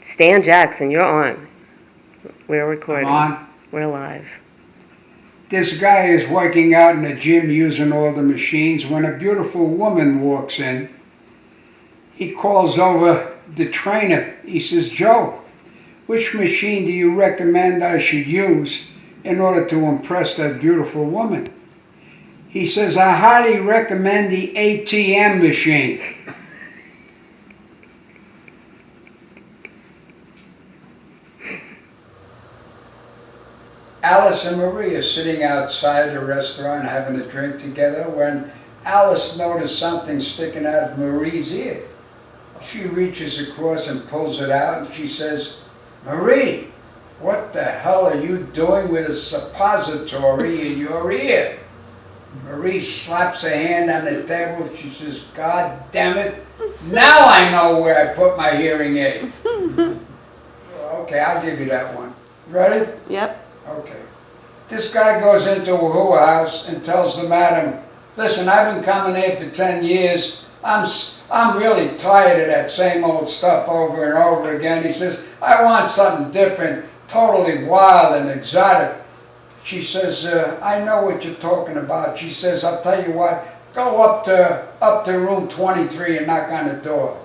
Stan Jackson, you're on. We're recording. I'm on. We're live. This guy is working out in the gym using all the machines when a beautiful woman walks in. He calls over the trainer. He says, "Joe, which machine do you recommend I should use in order to impress that beautiful woman?" He says, "I highly recommend the ATM machine." Alice and Marie are sitting outside a restaurant having a drink together when Alice noticed something sticking out of Marie's ear. She reaches across and pulls it out and she says, "Marie, what the hell are you doing with a suppository in your ear?" Marie slaps her hand on the table. She says, "God damn it, now I know where I put my hearing aid." Okay, I'll give you that one. Ready? Yep. Okay. This guy goes into a hooah house and tells the madam, "Listen, I've been coming here for 10 years. I'm really tired of that same old stuff over and over again." He says, "I want something different, totally wild and exotic." She says, "I know what you're talking about." She says, "I'll tell you what, go up to room 23 and knock on the door."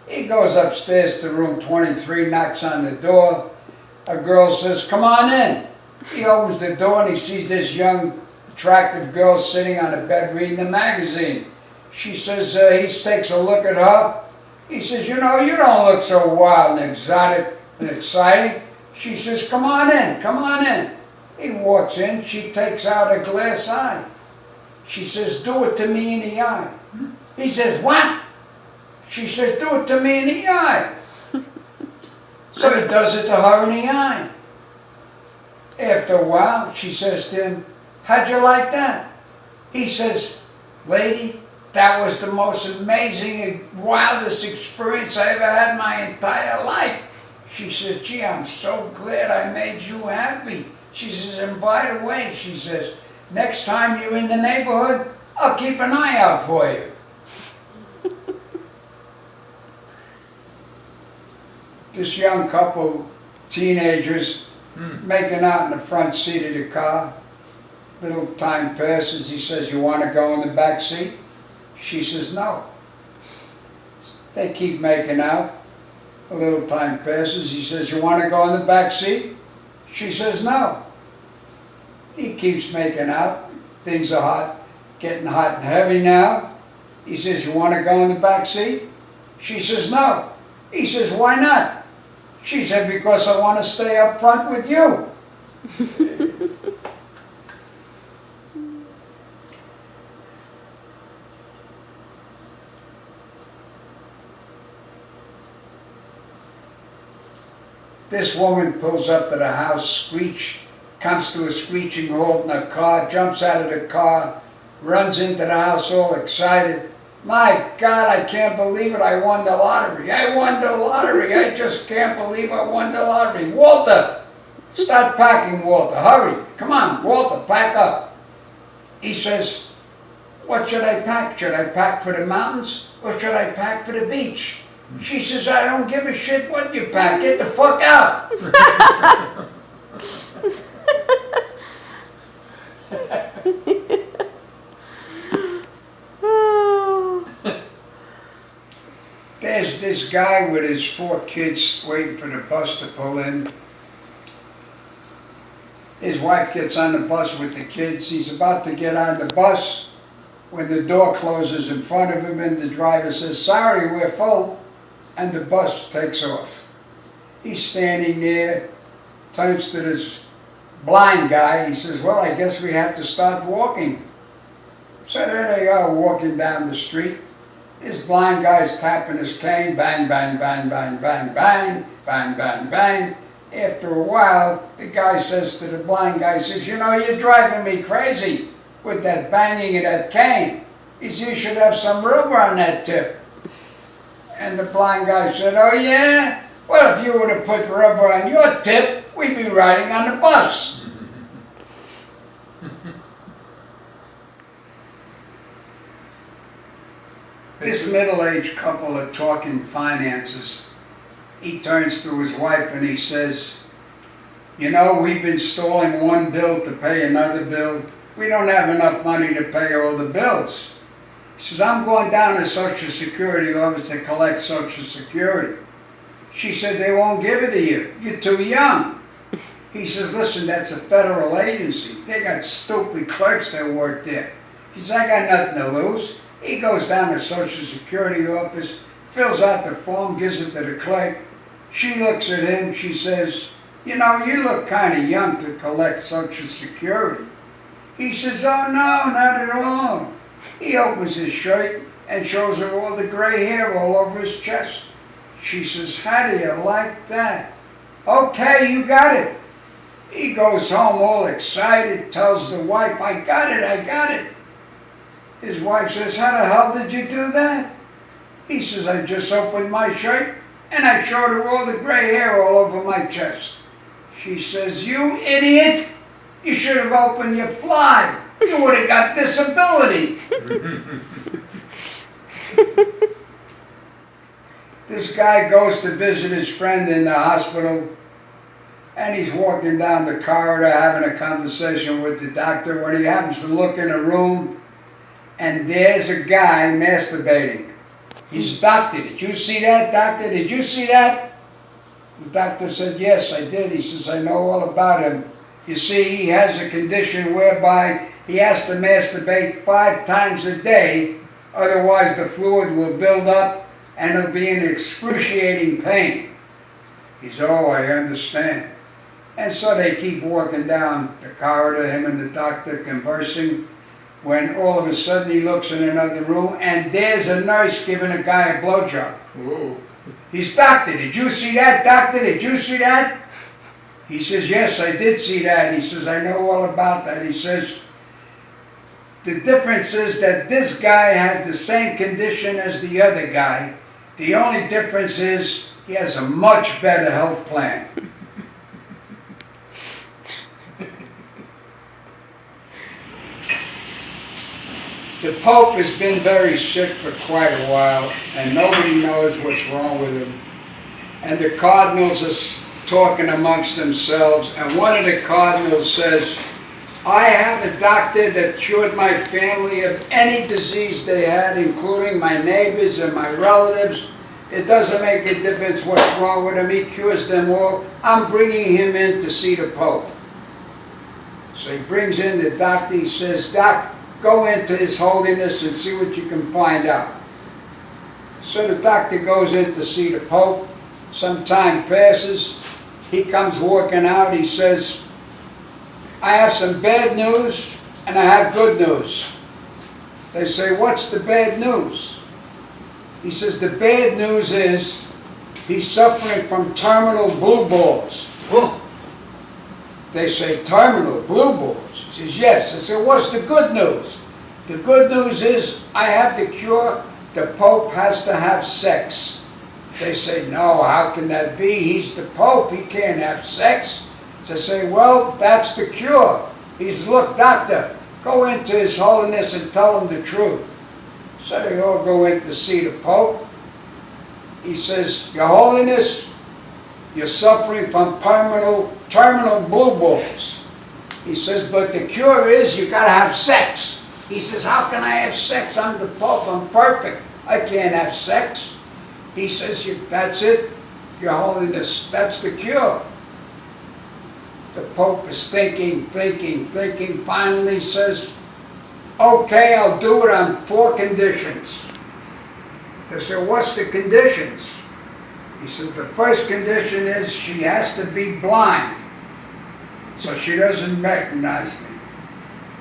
He goes upstairs to room 23, knocks on the door. A girl says, "Come on in." He opens the door and he sees this young, attractive girl sitting on a bed reading a magazine. She says, he takes a look at her. He says, "You know, you don't look so wild and exotic and exciting." She says, "Come on in, come on in." He walks in, she takes out a glass eye. She says, "Do it to me in the eye." He says, "What?" She says, "Do it to me in the eye." So he does it to her in the eye. After a while, she says to him, "How'd you like that?" He says, "Lady, that was the most amazing and wildest experience I ever had in my entire life." She says, "Gee, I'm so glad I made you happy." She says, "And by the way," she says, "next time you're in the neighborhood, I'll keep an eye out for you." This young couple, teenagers, making out in the front seat of the car. Little time passes. He says, "You want to go in the back seat?" She says, "No." They keep making out. A little time passes. He says, "You want to go in the back seat?" She says, "No." He keeps making out. Things are hot, getting hot and heavy now. He says, "You want to go in the back seat?" She says, "No." He says, "Why not?" She said, "Because I want to stay up front with you." This woman pulls up to the house, comes to a screeching halt in a car, jumps out of the car, runs into the house all excited. "My God, I can't believe it, I won the lottery. I won the lottery. I just can't believe I won the lottery. Walter, start packing, Walter. Hurry. Come on, Walter, pack up." He says, "What should I pack? Should I pack for the mountains or should I pack for the beach?" She says, "I don't give a shit what you pack. Get the fuck out." There's this guy with his 4 kids waiting for the bus to pull in. His wife gets on the bus with the kids. He's about to get on the bus when the door closes in front of him and the driver says, "Sorry, we're full," and the bus takes off. He's standing there, turns to this blind guy. He says, "Well, I guess we have to start walking." So there they are walking down the street. This blind guy's tapping his cane, bang, bang, bang, bang, bang, bang, bang, bang, bang. After a while, the guy says to the blind guy, he says, "You know, you're driving me crazy with that banging of that cane. He says, you should have some rubber on that tip." And the blind guy said, "Oh yeah? Well, if you would have put rubber on your tip, we'd be riding on the bus." This middle-aged couple are talking finances. he turns to his wife and he says, you know, we've been stalling one bill to pay another bill. We don't have enough money to pay all the bills. He says, I'm going down to Social Security office to collect Social Security. She said, they won't give it to you. You're too young. He says, listen, that's a federal agency. They got stupid clerks that work there. He says, I got nothing to lose. He goes down to Social Security office, fills out the form, gives it to the clerk. She looks at him, she says, you know, you look kind of young to collect Social Security. He says, oh no, not at all. He opens his shirt and shows her all the gray hair all over his chest. She says, how do you like that? Okay, you got it. He goes home all excited, tells the wife, I got it, I got it. His wife says, how the hell did you do that? He says, I just opened my shirt and I showed her all the gray hair all over my chest. She says, you idiot, you should have opened your fly. You would have got disability. This guy goes to visit his friend in the hospital, and he's walking down the corridor having a conversation with the doctor when he happens to look in a room, and there's a guy masturbating. He's, doctor, did you see that, doctor? Did you see that? The doctor said, yes, I did. He says, I know all about him. You see, he has a condition whereby he has to masturbate 5 times a day, otherwise the fluid will build up and he'll be in excruciating pain. He said, oh, I understand. And so they keep walking down the corridor, him and the doctor conversing, when all of a sudden he looks in another room and there's a nurse giving a guy a blowjob. Whoa. He's, doctor, did you see that, doctor? Did you see that? He says, yes, I did see that. He says, I know all about that. He says, the difference is that this guy has the same condition as the other guy. The only difference is he has a much better health plan. The Pope has been very sick for quite a while, and nobody knows what's wrong with him. And the cardinals are talking amongst themselves, and one of the cardinals says, I have a doctor that cured my family of any disease they had, including my neighbors and my relatives. It doesn't make a difference what's wrong with him. He cures them all. I'm bringing him in to see the Pope. So he brings in the doctor. He says, Doc, go into His Holiness and see what you can find out. So the doctor goes in to see the Pope. Some time passes. He comes walking out. He says, I have some bad news and I have good news. They say, what's the bad news? He says, the bad news is he's suffering from terminal blue balls. Whoa. They say, terminal blue balls? He says, yes. I said, what's the good news? The good news is I have the cure. The Pope has to have sex. They say, no, how can that be? He's the Pope. He can't have sex. So I say, well, that's the cure. He says, look, doctor, go into His Holiness and tell him the truth. So they all go in to see the Pope. He says, Your Holiness, you're suffering from terminal blue balls. He says, but the cure is you got to have sex. He says, how can I have sex? I'm the Pope. I'm perfect. I can't have sex. He says, that's it, Your Holiness. That's the cure. The Pope is thinking. Finally says, okay, I'll do it on 4 conditions. They said, what's the conditions? He said, the first condition is she has to be blind, so she doesn't recognize me.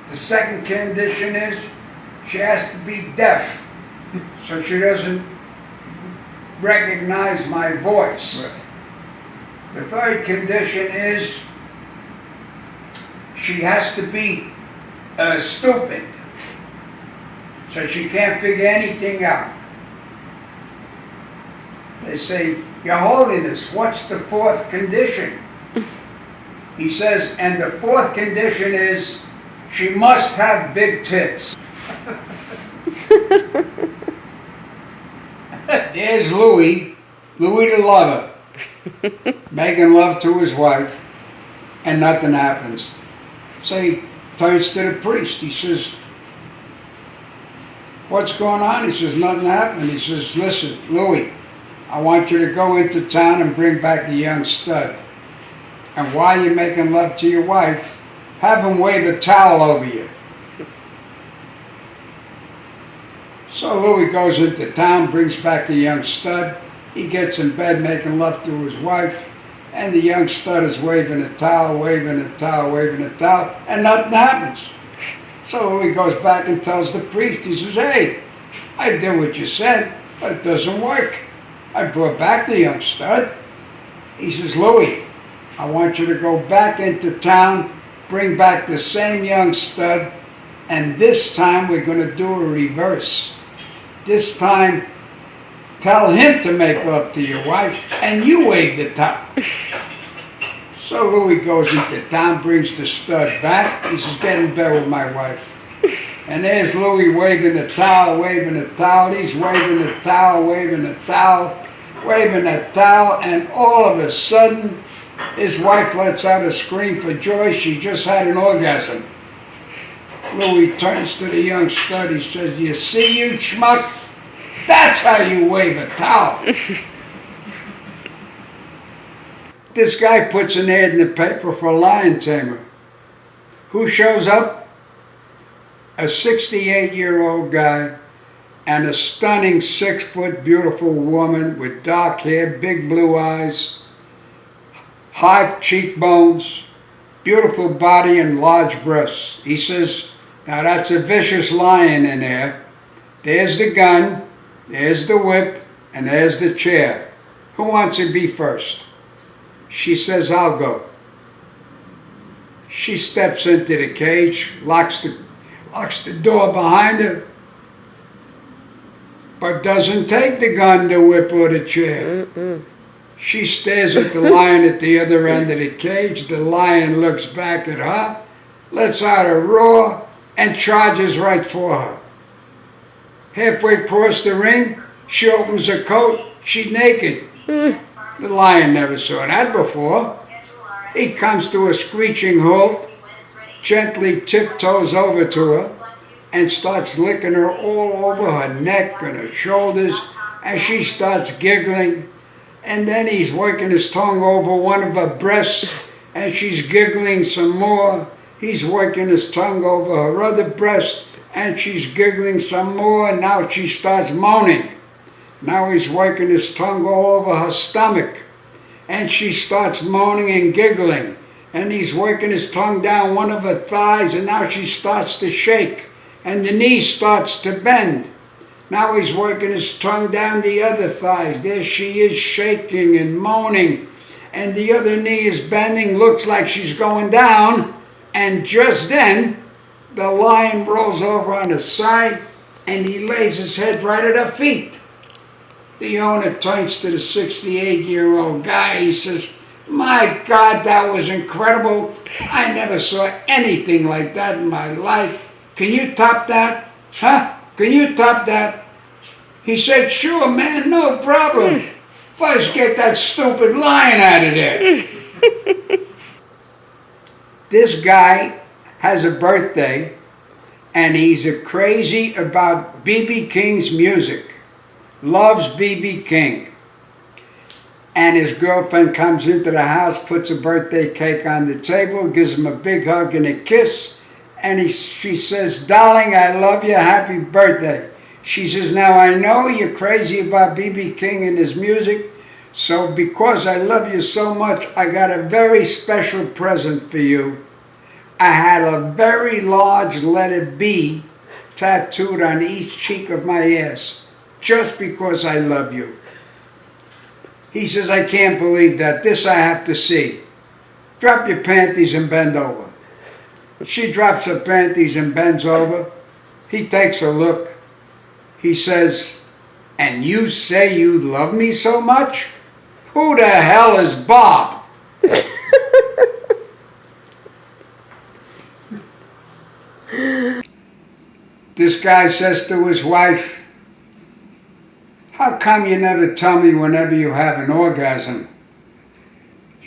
The second condition is she has to be deaf, so she doesn't recognize my voice. The third condition is she has to be stupid, so she can't figure anything out. They say, Your Holiness, what's the 4th condition? He says, and the 4th condition is she must have big tits. There's Louis the lover. making love to his wife, and nothing happens. So he turns to the priest. He says, what's going on? He says, nothing happened. He says, listen, Louis, I want you to go into town and bring back the young stud. And while you're making love to your wife, have him wave a towel over you. So Louis goes into town, brings back the young stud. He gets in bed making love to his wife, and the young stud is waving a towel, waving a towel, waving a towel, and nothing happens. So Louis goes back and tells the priest, he says, hey, I did what you said, but it doesn't work. I brought back the young stud. He says, Louis, I want you to go back into town, bring back the same young stud, and this time we're going to do a reverse. This time, tell him to make love to your wife, and you wave the towel. So Louis goes into town, brings the stud back. He says, get in bed with my wife. And there's Louis waving the towel, waving the towel. He's waving the towel, waving the towel, waving the towel, and all of a sudden, his wife lets out a scream for joy. She just had an orgasm. Louis turns to the young stud. He says, you see, you schmuck? That's how you wave a towel. This guy puts an ad in the paper for a lion tamer. Who shows up? A 68-year-old guy and a stunning 6-foot beautiful woman with dark hair, big blue eyes, high cheekbones, beautiful body, and large breasts. He says, now that's a vicious lion in there. There's the gun, there's the whip, and there's the chair. Who wants to be first? She says, I'll go. She steps into the cage, locks the door behind her, but doesn't take the gun, the whip, or the chair. She stares at the lion at the other end of the cage. The lion looks back at her, lets out a roar, and charges right for her. Halfway across the ring, she opens her coat. She's naked. The lion never saw that before. He comes to a screeching halt, gently tiptoes over to her, and starts licking her all over her neck and her shoulders, and she starts giggling. And then he's working his tongue over one of her breasts, and she's giggling some more. He's working his tongue over her other breast, and she's giggling some more, and now she starts moaning. Now he's working his tongue all over her stomach, and she starts moaning and giggling. And he's working his tongue down one of her thighs, and now she starts to shake, and the knee starts to bend. Now he's working his tongue down the other thighs. There she is, shaking and moaning, and the other knee is bending, looks like she's going down. And just then, the lion rolls over on his side, and he lays his head right at her feet. The owner turns to the 68-year-old guy. He says, my God, that was incredible. I never saw anything like that in my life. Can you top that? Huh? Can you top that? He said, sure, man, no problem. First get that stupid lion out of there. This guy has a birthday, and he's crazy about B.B. King's music. Loves B.B. King. And his girlfriend comes into the house, puts a birthday cake on the table, gives him a big hug and a kiss, and she says, darling, I love you, happy birthday. She says, now I know you're crazy about B.B. King and his music, so because I love you so much, I got a very special present for you. I had a very large letter B tattooed on each cheek of my ass, just because I love you. He says, I can't believe that. This I have to see. Drop your panties and bend over. She drops her panties and bends over. He takes a look. He says, and you say you love me so much? Who the hell is Bob? This guy says to his wife, how come you never tell me whenever you have an orgasm?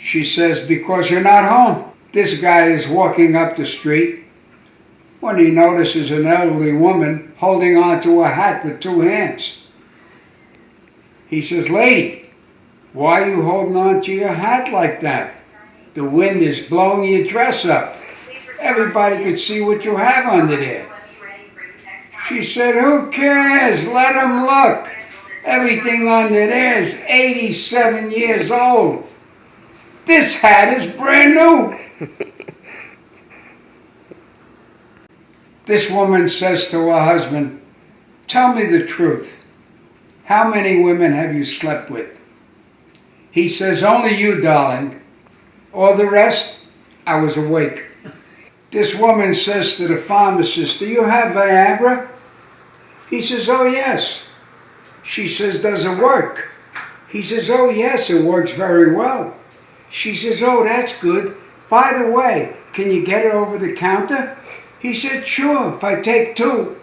She says, because you're not home. This guy is walking up the street when he notices an elderly woman holding on to a hat with two hands. He says, lady, why are you holding on to your hat like that? The wind is blowing your dress up. Everybody could see what you have under there. She said, who cares? Let him look. Everything under there is 87 years old. This hat is brand new. This woman says to her husband, tell me the truth. How many women have you slept with? He says, only you, darling. All the rest, I was awake. This woman says to the pharmacist, do you have Viagra? He says, oh yes. She says, does it work? He says, oh yes, it works very well. She says, oh, that's good. By the way, can you get it over the counter? He said, sure, if I take two.